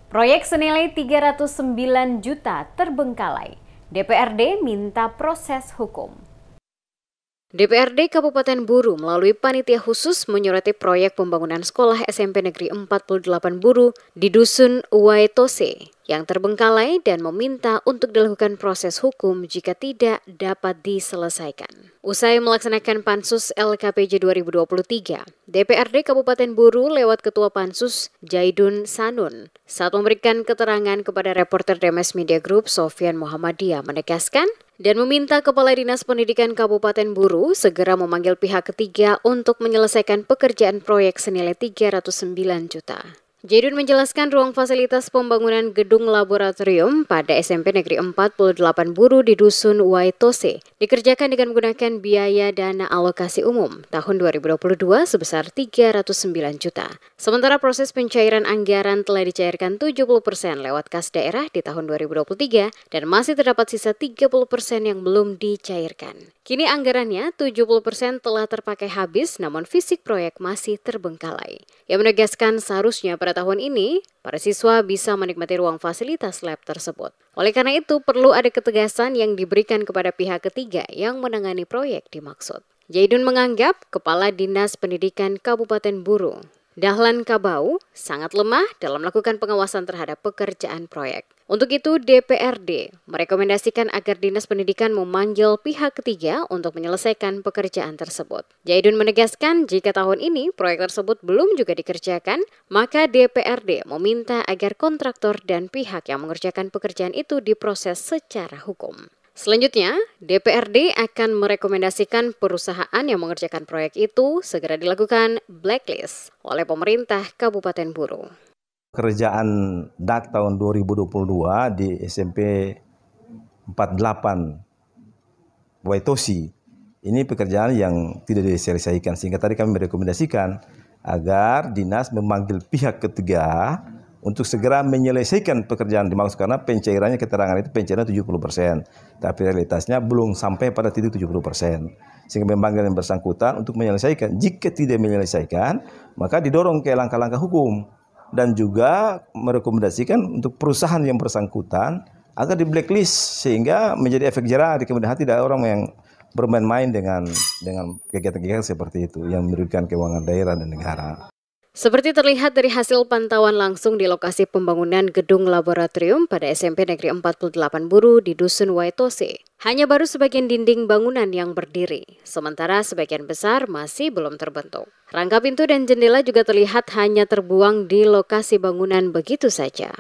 Proyek senilai 309 juta terbengkalai. DPRD minta proses hukum. DPRD Kabupaten Buru melalui panitia khusus menyoroti proyek pembangunan sekolah SMP Negeri 48 Buru di Dusun Uwaitose yang terbengkalai dan meminta untuk dilakukan proses hukum jika tidak dapat diselesaikan. Usai melaksanakan Pansus LKPJ 2023, DPRD Kabupaten Buru lewat Ketua Pansus Jaidun Sanun saat memberikan keterangan kepada reporter Demes Media Group Sofyan Muhammadiyah menegaskan dan meminta Kepala Dinas Pendidikan Kabupaten Buru segera memanggil pihak ketiga untuk menyelesaikan pekerjaan proyek senilai 309 juta. Jaidun menjelaskan ruang fasilitas pembangunan gedung laboratorium pada SMP Negeri 48 Buru di Dusun Uwaitose dikerjakan dengan menggunakan biaya dana alokasi umum tahun 2022 sebesar 309 juta. Sementara proses pencairan anggaran telah dicairkan 70% lewat kas daerah di tahun 2023 dan masih terdapat sisa 30% yang belum dicairkan. Kini anggarannya 70% telah terpakai habis namun fisik proyek masih terbengkalai. Ia menegaskan seharusnya pada tahun ini, para siswa bisa menikmati ruang fasilitas lab tersebut. Oleh karena itu, perlu ada ketegasan yang diberikan kepada pihak ketiga yang menangani proyek dimaksud. Jaidun menganggap Kepala Dinas Pendidikan Kabupaten Buru, Dahlan Kabau, sangat lemah dalam melakukan pengawasan terhadap pekerjaan proyek. Untuk itu, DPRD merekomendasikan agar Dinas Pendidikan memanggil pihak ketiga untuk menyelesaikan pekerjaan tersebut. Jaidun menegaskan jika tahun ini proyek tersebut belum juga dikerjakan, maka DPRD meminta agar kontraktor dan pihak yang mengerjakan pekerjaan itu diproses secara hukum. Selanjutnya, DPRD akan merekomendasikan perusahaan yang mengerjakan proyek itu segera dilakukan blacklist oleh pemerintah Kabupaten Buru. Kerjaan DAK tahun 2022 di SMP 48 Waitosi ini pekerjaan yang tidak diselesaikan, sehingga tadi kami merekomendasikan agar dinas memanggil pihak ketiga untuk segera menyelesaikan pekerjaan dimaksud, karena pencairannya keterangan itu pencairan 70%, tapi realitasnya belum sampai pada titik 70%. Sehingga memanggil yang bersangkutan untuk menyelesaikan. Jika tidak menyelesaikan, maka didorong ke langkah-langkah hukum. Dan juga merekomendasikan untuk perusahaan yang bersangkutan agar di blacklist sehingga menjadi efek jerah di kemudian hari tidak orang yang bermain-main dengan kegiatan-kegiatan seperti itu yang merugikan keuangan daerah dan negara. Seperti terlihat dari hasil pantauan langsung di lokasi pembangunan gedung laboratorium pada SMP Negeri 48 Buru di Dusun Waitose, hanya baru sebagian dinding bangunan yang berdiri, sementara sebagian besar masih belum terbentuk. Rangka pintu dan jendela juga terlihat hanya terbuang di lokasi bangunan begitu saja.